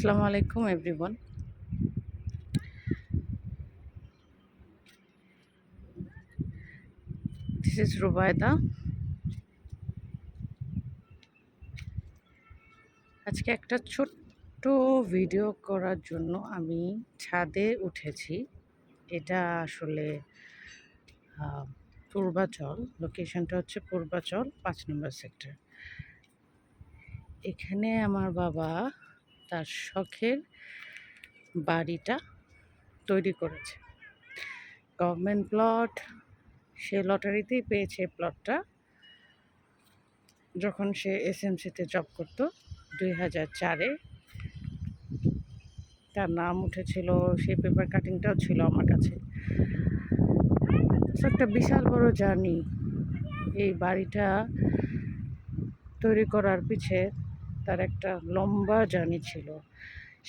Assalamu alaikum everyone. This is Rubaida. আজকে একটা ছোট্ট ভিডিও করার জন্য আমি ছাদে উঠেছি। এটা আসলে পূর্বাচল, লোকেশনটা হচ্ছে পূর্বাচল 5 নম্বর সেক্টর। এখানে আমার বাবা তার শখের বাড়িটা তৈরি করেছে। গভর্নমেন্ট প্লট, সে লটারিতেই পেয়েছে প্লটটা। যখন সে এসএমসিতে জব করতো 2004-এ, তার নাম উঠেছিল, সেই পেপার কাটিংটাও ছিল আমার কাছে। একটা বিশাল বড় জার্নি এই বাড়িটা তৈরি করার পিছে। তার একটা লম্বা জার্নি ছিল।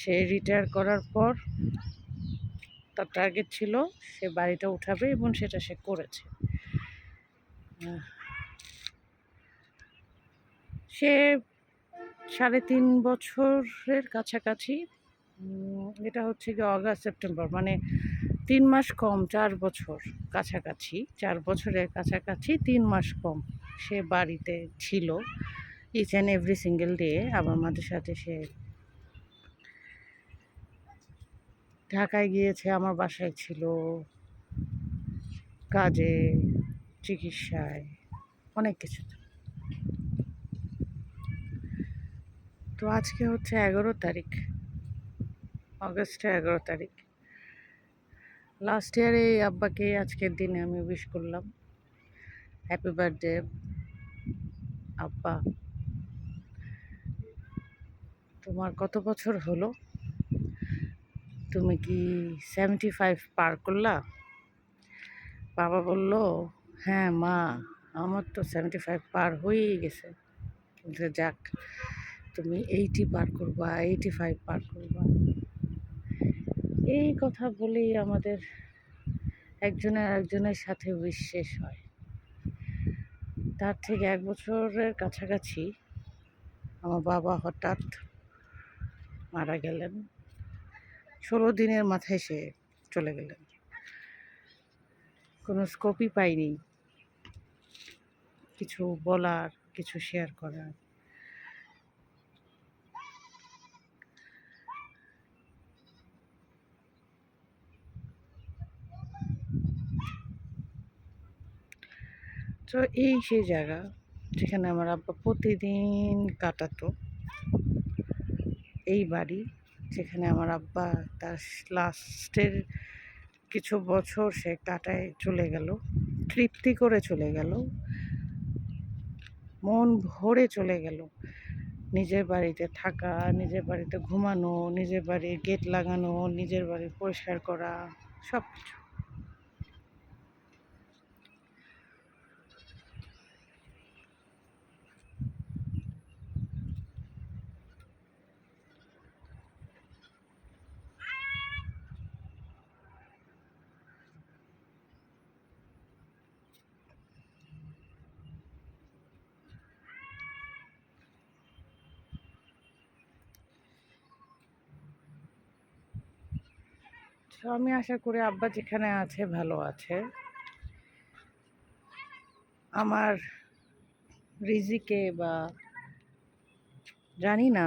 সে রিটায়ার করার পর তার টার্গেট ছিল সে বাড়িটা উঠাবে এবং সেটা সে করেছে। সে 3.5 বছরের কাছাকাছি, এটা হচ্ছে কি অগাস্ট সেপ্টেম্বর, মানে 3 মাস কম, 4 বছর কাছাকাছি, 4 বছরের কাছাকাছি 3 মাস কম সে বাড়িতে ছিল। Each and every single day আবার আমাদের সাথে সে ঢাকায় গিয়েছে, আমার বাসায় ছিল, কাজে, চিকিৎসায়, অনেক কিছু। তো আজকে হচ্ছে 11 তারিখ, অগস্টের 11 তারিখ। লাস্ট ইয়ারে আব্বাকে আজকের দিনে আমি উইশ করলাম, হ্যাপি বার্থডে আব্বা। তোমার কত বছর হলো? তুমি কি 75 পার করলা? বাবা বলল, হ্যাঁ মা, আমার তো 75 পার হয়েই গেছে। যাক, তুমি 80 পার করবা, 85 পার করবা। এই কথা বলেই আমাদের একজনের আরেকজনের সাথে উইশ শেষ হয়। তার থেকে 1 বছরের কাছাকাছি আমার বাবা হঠাৎ মারা গেলেন। 16 দিনের মাথায় সে চলে গেলেন। কোনো স্কোপই পাইনি কিছু বলার, কিছু শেয়ার করার। তো এই সেই জায়গা যেখানে আমার আব্বা প্রতিদিন কাটাতো। এই বাড়ি যেখানে আমার আব্বা তার লাস্টের কিছু বছর সে কাটায় চলে গেল, তৃপ্তি করে চলে গেল, মন ভরে চলে গেল। নিজের বাড়িতে থাকা, নিজের বাড়িতে ঘুমানো, নিজের বাড়ির গেট লাগানো, নিজের বাড়ি পরিষ্কার করা, সব কিছু। তো আমি আশা করি আব্বা যেখানে আছে ভালো আছে। আমার রিজিকে বা জানি না,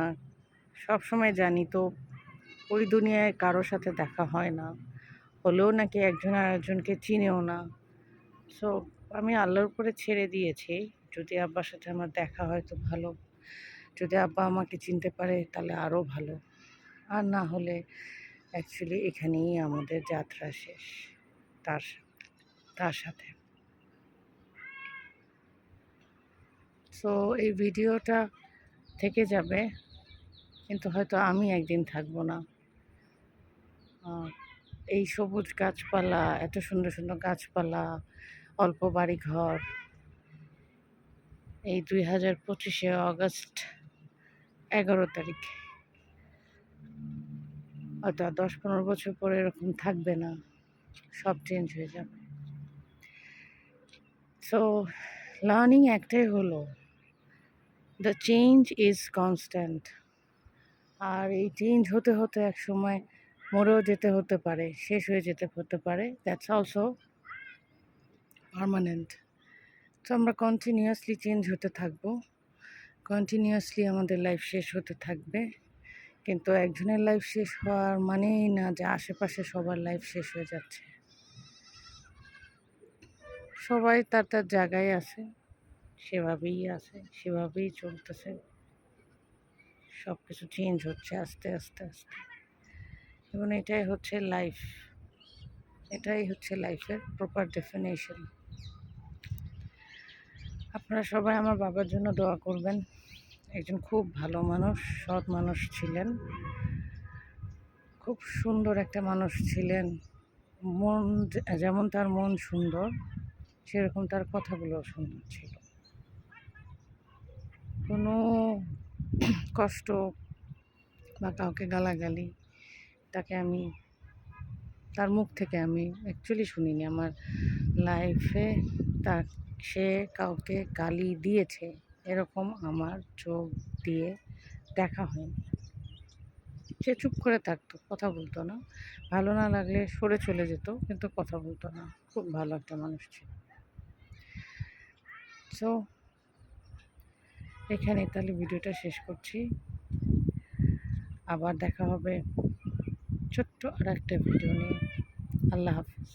সব সময় জানি তো ওই দুনিয়ায় কারোর সাথে দেখা হয় না, হলেও নাকি একজন আরেকজনকে চিনেও না। সো আমি আল্লাহর উপরে ছেড়ে দিয়েছি। যদি আব্বার সাথে আমার দেখা হয় তো ভালো, যদি আব্বা আমাকে চিনতে পারে তাহলে আরও ভালো, আর না হলে অ্যাকচুয়ালি এখানেই আমাদের যাত্রা শেষ তার তার সাথে। সো এই ভিডিওটা থেকে যাবে, কিন্তু হয়তো আমি একদিন থাকবো না। এই সবুজ গাছপালা, এত সুন্দর সুন্দর গাছপালা, অল্প বাড়ি ঘর, এই 2025-এ অগস্ট 11 তারিখ, হয়তো 10-15 বছর পরে এরকম থাকবে না, সব চেঞ্জ হয়ে যাবে। সো লার্নিং একটাই হলো, দ্য চেঞ্জ ইজ কনস্ট্যান্ট। আর এই চেঞ্জ হতে হতে এক সময় মরেও যেতে হতে পারে, শেষ হয়ে যেতে হতে পারে, দ্যাটস অলসো পার্মানেন্ট। তো আমরা কন্টিনিউয়াসলি চেঞ্জ হতে থাকবো, কন্টিনিউয়াসলি আমাদের লাইফ শেষ হতে থাকবে। কিন্তু একজনের লাইফ শেষ হওয়ার মানেই না যে আশেপাশে সবার লাইফ শেষ হয়ে যাচ্ছে। সবাই তার তার জায়গায় আছে, সেভাবেই আছে, সেভাবেই চলতেছে। সব কিছু চেঞ্জ হচ্ছে আস্তে আস্তে আস্তে, এবং এটাই হচ্ছে লাইফ, এটাই হচ্ছে লাইফের প্রপার ডেফিনেশন। আপনারা সবাই আমার বাবার জন্য দোয়া করবেন। একজন খুব ভালো মানুষ, সৎ মানুষ ছিলেন, খুব সুন্দর একটা মানুষ ছিলেন। মন যেমন তার মন সুন্দর, সেরকম তার কথাগুলো সুন্দর ছিল। কোনো কষ্ট বা কাউকে গালাগালি তার মুখ থেকে আমি অ্যাকচুয়ালি শুনিনি আমার লাইফে। সে কাউকে গালি দিয়েছে এরকম আমার চোখ দিয়ে দেখা হয়নি। সে চুপ করে থাকতো, কথা বলতো না, ভালো না লাগলে সরে চলে যেত, কিন্তু কথা বলতো না। খুব ভালো একটা মানুষ ছিল। সো এখানে তাহলে ভিডিওটা শেষ করছি। আবার দেখা হবে ছোট্ট আর একটা ভিডিও নিয়ে। আল্লাহ হাফিজ।